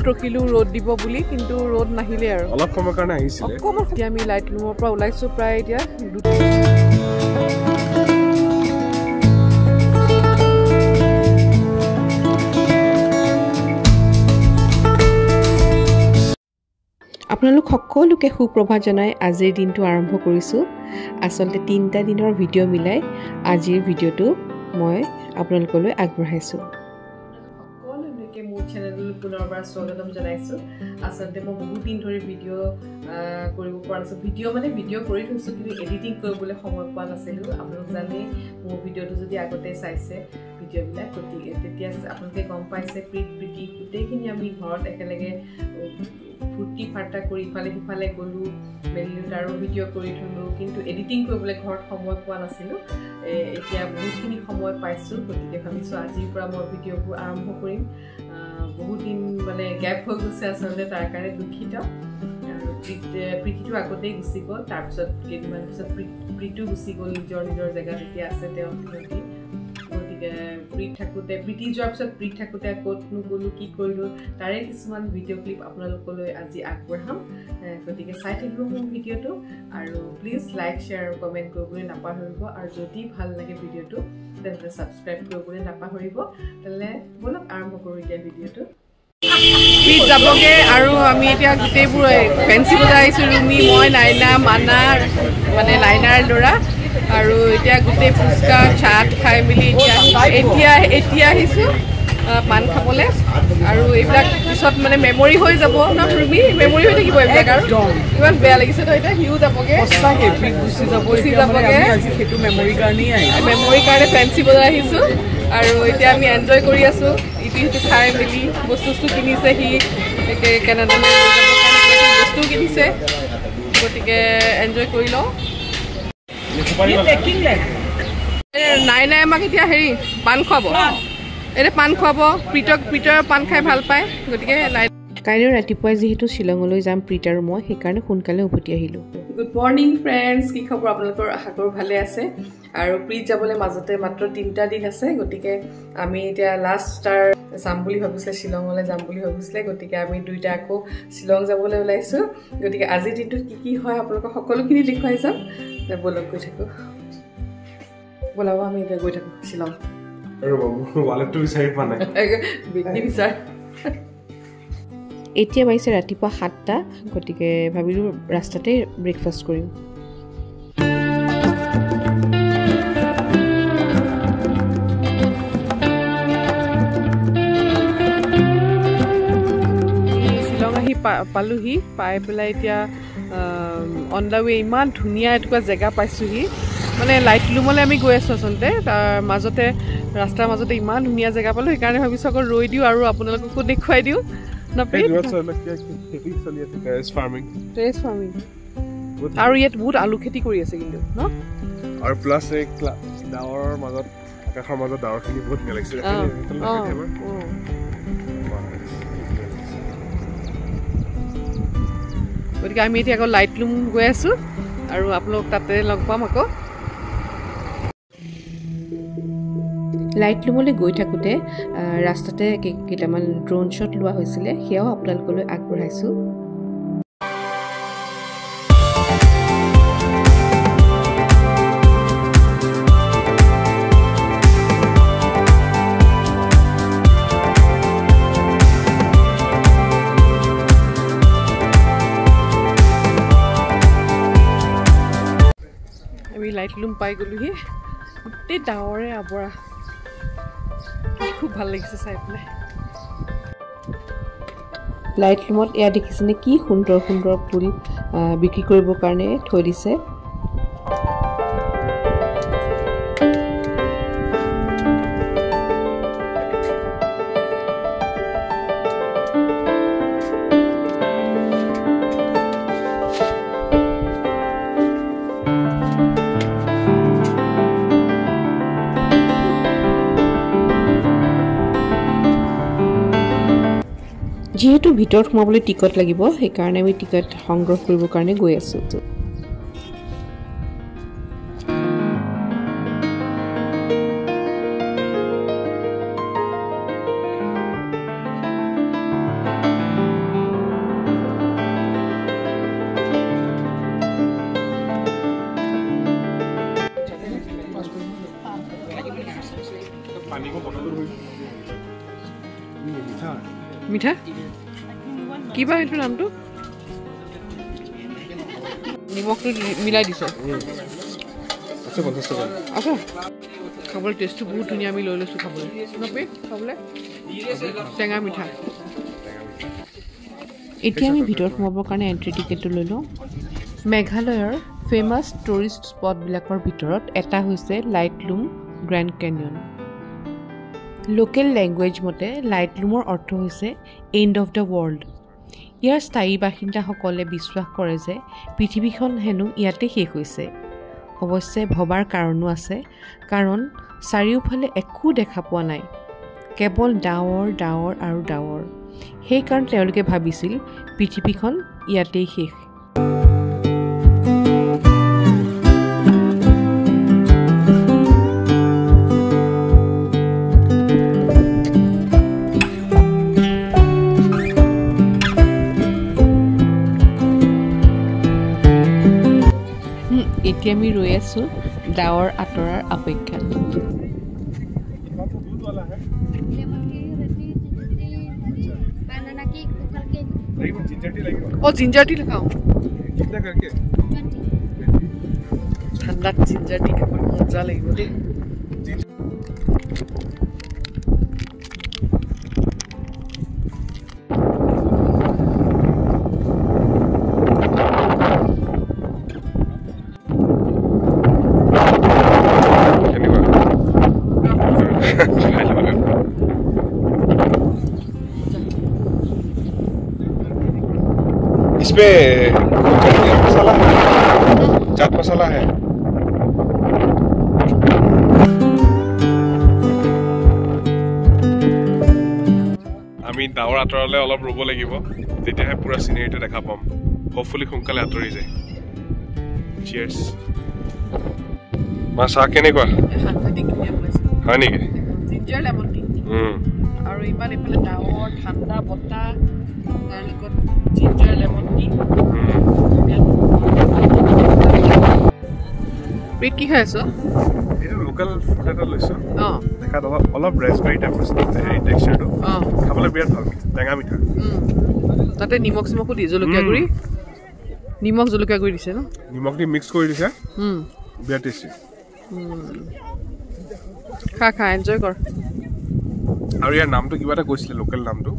ৰখিলো ৰ'দ দিব বুলি কিন্তু ৰ'দ নাহিলে আৰু অলপ সময় কাৰণে আহিছিল এতিয়া আমি লাইট লুমৰ পৰা ওলাইছো প্ৰায় এতিয়া আপোনালোক সকলোকে সুপ্ৰভাত জনাই আজিৰ দিনটো আৰম্ভ কৰিছোঁ আসলতে 3টা দিনৰ ভিডিঅ' মিলাই আজিৰ ভিডিঅ'টো মই আপোনালোকলৈ আগবঢ়াইছোঁ সকলোকে মোৰ চেনেললৈ পুনৰবাৰ স্বাগতম জনাইছোঁ আসলতে মই বহুত দিন ধৰি ভিডিঅ' কৰিব পৰা নাছিলোঁ ভিডিঅ' কৰি থৈছোঁ কিন্তু এডিটিং কৰিবলৈ সময় পোৱা নাছিলোঁ আপোনালোক জানে মোৰ ভিডিঅ'টো যদি আগতে চাইছে ভিডিঅ'বিলাক গতিকে তেতিয়া আপোনালোকে গম পাইছে প্ৰীতি গোটেইখিনি আমি ঘৰত একেলগে ফুৰ্তি ফাৰ্তা কৰি ইফালে সিফালে গ'লোঁ মেলিলোঁ আৰু ভিডিঅ' কৰি থ'লোঁ কিন্তু এডিটিং কৰিবলৈ ঘৰত সময় পোৱা নাছিলোঁ এতিয়া বহুতখিনি সময় পাইছোঁ গতিকে ভাবিছোঁ আজিৰ পৰা মই ভিডিঅ'বোৰ আৰম্ভ কৰিম বহুত দিন মানে গেপ হৈ গৈছে আচলতে তাৰ কাৰণে দুখিত প্ৰীতিটো আগতেই গুচি গ'ল তাৰপিছত কেইদিনমান পিছত প্ৰীতিটো গুচি গ'ল নিজৰ জেগাত এতিয়া আছে তেওঁ গতিকে প্ৰীতি যোৱাৰ পিছত প্ৰীতি থাকোঁতে ক'তনো গ'লোঁ কি কৰিলোঁ তাৰে কিছুমান ভিডিঅ' ক্লিপ আপোনালোকলৈ আজি আগবঢ়াম গতিকে চাই থাকিব মোৰ ভিডিঅ'টো আৰু প্লিজ লাইক শ্বেয়াৰ আৰু কমেণ্ট কৰিবলৈ নাপাহৰিব আৰু যদি ভাল লাগে ভিডিঅ'টো তেন্তে ছাবস্ক্ৰাইব কৰিবলৈ নাপাহৰিব তেনে বলক আৰম্ভ কৰোঁ এতিয়া ভিডিঅ'টো প্ৰীত যাবগৈ আৰু আমি এতিয়া গোটেইবোৰ ফেঞ্চি বজাৰ আহিছোঁ ৰুমি মই নাইনা মানা মানে নাইনাৰ ল'ৰা আৰু এতিয়া গোটেই ফুচকা চাট খাই মেলি এতিয়া আহিছোঁ পাণ খাবলৈ আৰু এইবিলাক পিছত মানে মেমৰি হৈ যাব ন ৰুমি মেমৰি হৈ থাকিব এইবিলাক আৰু ইমান বেয়া লাগিছে তো এতিয়া সিও যাবগৈ সেইটো মেমৰিৰ কাৰণে ফেঞ্চি বজাৰ আহিছোঁ আৰু এতিয়া আমি এনজয় কৰি আছোঁ ইটো সিটো খাই মেলি বস্তু কিনিছে সি কেনেধৰণে বস্তু কিনিছে গতিকে এনজয় কৰি লওঁ নাই আমাক এতিয়া হেৰি পাণ খুৱাব এতিয়া পাণ খুৱাব প্ৰীতৰ পাণ খাই ভাল পায় গতিকে কাইলৈ ৰাতিপুৱাই যিহেতু শ্বিলঙলৈ যাম প্ৰীত আৰু মই সেইকাৰণে সোনকালে উভতি আহিলোঁ গুড মৰ্ণিং ফ্ৰেণ্ডছ কি খবৰ আপোনালোকৰ আশা কৰোঁ ভালে আছে আৰু প্ৰীত যাবলৈ মাজতে মাত্ৰ 3টা দিন আছে গতিকে আমি এতিয়া লাষ্ট তাৰ যাম বুলি ভাবিছিলে শ্বিলঙলৈ যাম বুলি ভাবিছিলে গতিকে আমি দুইটা আকৌ শ্বিলং যাবলৈ ওলাইছোঁ গতিকে আজিৰ দিনটোত কি হয় আপোনালোকক সকলোখিনি দেখুৱাই যাম বলক গৈ থাকোঁ বলাব আমি এতিয়া গৈ থাকোঁ শ্বিলং এতিয়া পাইছে ৰাতিপুৱা 7টা গতিকে ভাবিলোঁ ৰাস্তাতে ব্ৰেকফাষ্ট কৰিম শ্বিলং আহি পালোহি পাই পেলাই এতিয়া অন দ্য ৱে ইমান ধুনীয়া এটুকুৰা জেগা পাইছোঁহি মানে লাইট লুমলৈ আমি গৈ আছোঁ আচলতে তাৰ মাজতে ৰাস্তাৰ মাজতে ইমান ধুনীয়া জেগা পালোঁ সেইকাৰণে ভাবিছোঁ আকৌ ৰৈ দিওঁ আৰু আপোনালোককো দেখুৱাই দিওঁ আৰু ইয়াত বহুত আলু খেতি কৰি আছে কিন্তু ন আৰু প্লাছ এই ডাৱৰৰ মাজত আকাশৰ মাজত ডাৱৰখিনি বহুত ভাল লাগিছে গতিকে আমি এতিয়া আকৌ লাইট লুম গৈ আছোঁ আৰু আপোনালোক তাতে লগ পাম আকৌ লাইট লুমলৈ গৈ থাকোঁতে ৰাস্তাতে কেইটামান ড্ৰোন শ্বট লোৱা হৈছিলে সেয়াও আপোনালোকলৈ আগবঢ়াইছোঁ আমি লাইট লুম পাই গ'লোহি গোটেই ডাৱৰে আৱৰা খুব ভাল লাগিছে চাই পেলাই লাইট লুমত এয়া দেখিছেনে কি সুন্দৰ সুন্দৰ ফুল বিক্ৰী কৰিবৰ কাৰণে থৈ দিছে যেহেতু ভিতৰত সোমাবলৈ টিকট লাগিব সেইকাৰণে আমি টিকট সংগ্ৰহ কৰিবৰ কাৰণে গৈ আছোঁ মিঠা কিবা এইটো নামটো নিমখটো মিলাই দিছে আছে খাবলৈ টেষ্টটো বহুত ধুনীয়া আমি লৈ লৈছোঁ খাবলৈ খাবলৈ টেঙা মিঠা এতিয়া আমি ভিতৰত সোমাবৰ কাৰণে এণ্ট্ৰি টিকেটটো লৈ লওঁ মেঘালয়ৰ ফেমাছ টুৰিষ্ট স্পটবিলাকৰ ভিতৰত এটা হৈছে লাইটলুম গ্ৰেণ্ড কেনিয়ন লোকেল লেংগুৱেজ মতে লাইটলুমৰ অৰ্থ হৈছে এণ্ড অফ দ্য ৱৰ্ল্ড ইয়াৰ স্থায়ী বাসিন্দাসকলে বিশ্বাস কৰে যে পৃথিৱীখন হেনো ইয়াতে শেষ হৈছে অৱশ্যে ভবাৰ কাৰণো আছে কাৰণ চাৰিওফালে একো দেখা পোৱা নাই কেৱল ডাৱৰ ডাৱৰ আৰু ডাৱৰ সেইকাৰণে তেওঁলোকে ভাবিছিল পৃথিৱীখন ইয়াতেই শেষ এতিয়া আমি ৰৈ আছোঁ ডাৱৰ আঁতৰাৰ অপেক্ষাত জিঞ্জাৰ টি খাওঁ ঠাণ্ডাত জিঞ্জাৰ টি খাব মজা লাগিব দেই इसमें मसाला है चाट मसाला है আমি ডাৱৰ আঁতৰালে অলপ ৰ'ব লাগিব তেতিয়াহে পুৰা চিনেৰীটো দেখা পাম হোপফুলি সোনকালে আঁতৰি যায় চিয়াৰ্ছ মা চাহ কেনেকুৱা হয় নেকি জিঞ্জাৰ লেমন টি আৰু ইমান এইফালে ডাৱৰ ঠাণ্ডা বতাহ তাৰ লগত জিঞ্জাৰ লেমন টি পেট কি খাই আছ এইটো লোকেল ফুড এটা লৈছোঁ দেখাত অলপ ৰেচবেৰী টাইপ হেৰি টেক্সচাৰটো খাবলৈ বিৰাট ভাল টেঙা মিঠা তাতে নিমখ চিমখো দিয়ে জলকীয়া গুড়ি নিমখ জলকীয়া গুড়ি দিছে ন নিমখ দি মিক্স কৰি দিছে বিৰাট টেষ্টি খা খা এনজয় কৰ আৰু ইয়াৰ নামটো কিবা এটা কৈছিলে লোকেল নামটো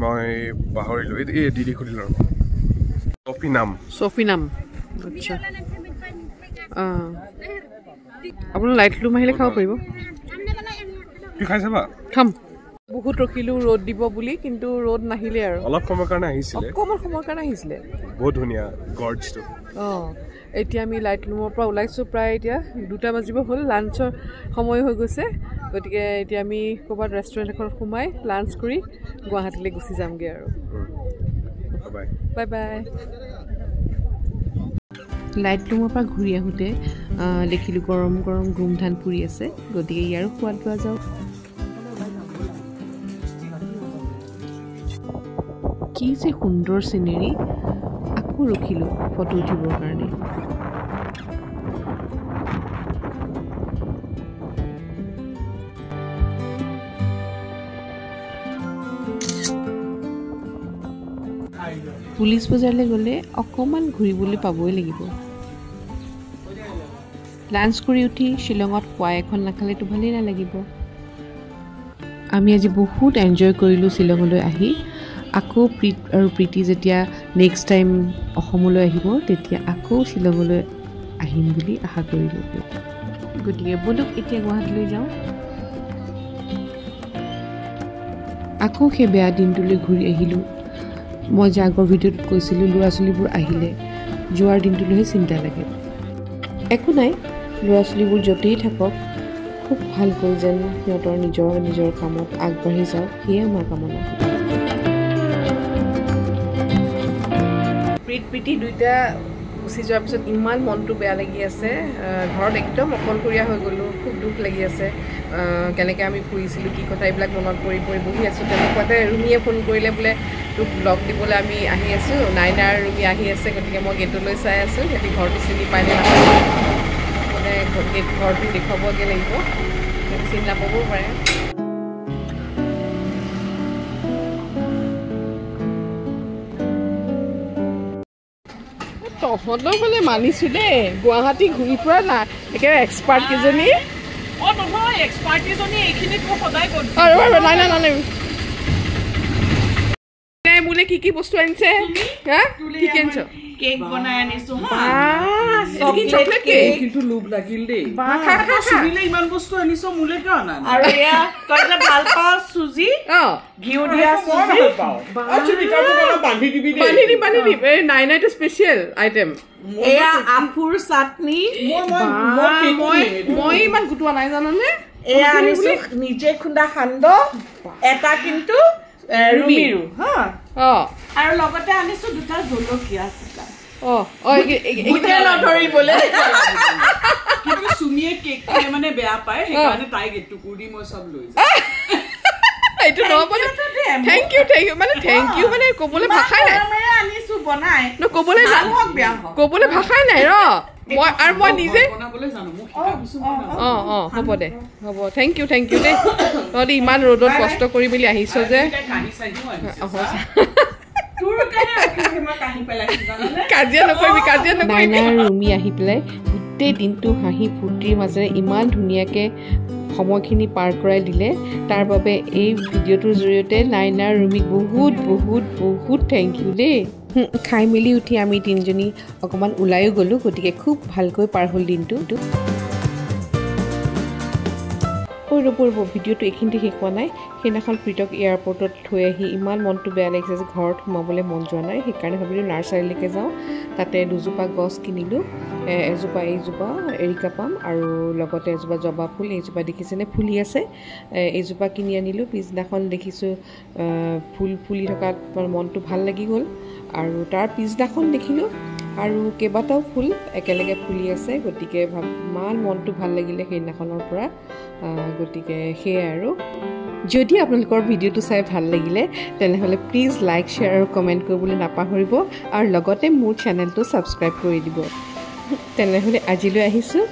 মই পাহৰিলোঁ এই দিদি সুধিলোঁ চফি নাম আচ্ছা আপোনাৰ লাইটলুম আহিলে খাব পাৰিব কি খাই চাবা খাম বহুত ৰখিলোঁ ৰ'দ দিব বুলি কিন্তু ৰ'দ নাহিলে আৰু অলপ সময়ৰ কাৰণে আহিছিলে অকণমান সময়ৰ কাৰণে আহিছিলে বহুত ধুনীয়া গৰ্জটো এতিয়া আমি লাইটলুমৰ পৰা ওলাইছোঁ প্ৰায় এতিয়া 2টা বাজিব হ'ল লাঞ্চৰ সময় হৈ গৈছে গতিকে এতিয়া আমি ক'ৰবাত ৰেষ্টুৰেণ্ট এখনত সোমাই লাঞ্চ কৰি গুৱাহাটীলৈ গুচি যামগৈ আৰু বাই বাই লাইটলুমৰ পৰা ঘূৰি আহোঁতে দেখিলোঁ গৰম গৰম গোমধান পুৰি আছে গতিকে ইয়াৰো সোৱাদ লোৱা যাওক কি যে সুন্দৰ চিনেৰী আকৌ ৰখিলোঁ ফটো উঠিবৰ কাৰণে পুলিচ বজাৰলৈ গ'লে অকণমান ঘূৰিবলৈ পাবই লাগিব লাঞ্চ কৰি উঠি শ্বিলঙত খোৱা এখন নাখালেতো ভালেই নালাগিব আমি আজি বহুত এনজয় কৰিলোঁ শ্বিলঙলৈ আহি আকৌ প্ৰীতি যেতিয়া নেক্সট টাইম অসমলৈ আহিব তেতিয়া আকৌ শ্বিলঙলৈ আহিম বুলি আশা কৰিলোঁ গতিকে বলক এতিয়া গুৱাহাটীলৈ যাওঁ আকৌ সেই বেয়া দিনটোলৈ ঘূৰি আহিলোঁ মই যে আগৰ ভিডিঅ'ত কৈছিলোঁ ল'ৰা ছোৱালীবোৰ আহিলে যোৱাৰ দিনটোলৈহে চিন্তা লাগে একো নাই ল'ৰা ছোৱালীবোৰ য'তেই থাকক খুব ভালকৈ যেন সিহঁতৰ নিজৰ কামত আগবাঢ়ি যাওক সেয়ে আমাৰ কামনা প্ৰীতি দুইটা গুচি যোৱাৰ পিছত ইমান মনটো বেয়া লাগি আছে ঘৰত একদম অকলশৰীয়া হৈ গ'লোঁ খুব দুখ লাগি আছে কেনেকৈ আমি ফুৰিছিলোঁ কি কথা এইবিলাক মনত পৰি বহি আছোঁ তেনেকুৱাতে ৰুমিয়ে ফোন কৰিলে বোলে তোক লগ দিবলৈ আমি আহি আছোঁ নাইনা আৰু ৰুমি আহি আছে গতিকে মই গেটলৈ চাই আছোঁ সিহঁতি ঘৰটো চিনি পাই নে নাপায় মানে ঘৰটো দেখুৱাবগৈ লাগিব চিনি নাপাবও পাৰে তহঁতক মানে মানিছো দেই গুৱাহাটী ঘূৰি ফুৰা না একেবাৰে এক্সপাৰ্ট কেইজনী নহয় এক্সপাৰ্ট কেইজনী এইখিনিত মই সদায় কৰো নাই মোলে কি বস্তু আনিছে হা কি আনিছ কেক বনাই আনিছো চকলেট কেক কিন্তু লোভ লাগিল দেই সুবিলে ইমান বস্তু আনিছো মোলে কিয় আনা আৰু এয়া তই যে ভাল পাও সুজি ঘিউ দিয়া সুজি বান্ধি দিবি এই নাইনাইটো স্পেচিয়েল আইটেম এয়া আফুৰ চাটনি মই ইমান গুটোৱা নাই জানানে এয়া আনিছো নিজে খুন্দা সান্দ এটা কিন্তু ৰুমিৰু হা আৰু লগতে আনিছো দুটা জলকীয়া কিন্তু সুমিয়ে কেক খাই মানে বেয়া পায় সেইকাৰণে তাইক এটুকুৰ দি মই চব লৈ যাওঁ এইটো নবনে থ্যাংক ইউ মানে থ্যাংক ইউ মানে কবলে ভাষাই নাই আনিছো বনাই ন কবলে ভাল হক বেয়া হক কবলে ভাষাই নাই ৰ মই নিজে বনাবলে জানো মোক শিকা হ'ব দে হ'ব থ্যাংক ইউ দে তহঁতি ইমান ৰ'দত কষ্ট কৰি মেলি আহিছ যে কাজিয়া নকৰিবি নাইনা ৰুমি আহি পেলাই গোটেই দিনটো হাঁহি ফূৰ্তিৰ মাজেৰে ইমান ধুনীয়াকৈ সময়খিনি পাৰ কৰাই দিলে তাৰ বাবে এই ভিডিঅ'টোৰ জৰিয়তে নাইনা ৰুমিক বহুত থ্যাংক ইউ দেই খাই মেলি উঠি আমি তিনিজনী অকণমান ওলাইও গ'লোঁ গতিকে খুব ভালকৈ পাৰ হ'ল দিনটো ৰ'ব ভিডিঅ'টো এইখিনিতে শেষ হোৱা নাই সেইদিনাখন প্ৰীতক এয়াৰপৰ্টত থৈ আহি ইমান মনটো বেয়া লাগিছে যে ঘৰত সোমাবলৈ মন যোৱা নাই সেইকাৰণে ভাবিলোঁ নাৰ্চাৰীলৈকে যাওঁ তাতে দুজোপা গছ কিনিলোঁ এইজোপা এৰিকা পাম আৰু লগতে এজোপা জবা ফুল এইজোপা দেখিছেনে ফুলি আছে এইজোপা কিনি আনিলোঁ পিছদিনাখন দেখিছোঁ ফুল ফুলি থকাত মনটো ভাল লাগি গ'ল আৰু তাৰ পিছদিনাখন দেখিলোঁ আৰু কেইবাটাও ফুল একেলগে ফুলি আছে গতিকে ইমান মনটো ভাল লাগিলে সেইদিনাখনৰ পৰা গতিকে সেয়াই আৰু যদি আপোনালোকৰ ভিডিঅ'টো চাই ভাল লাগিলে তেনেহ'লে প্লিজ লাইক শ্বেয়াৰ আৰু কমেণ্ট কৰিবলৈ নাপাহৰিব আৰু লগতে মোৰ চেনেলটো ছাবস্ক্ৰাইব কৰি দিব তেনেহ'লে আজিলৈ আহিছোঁ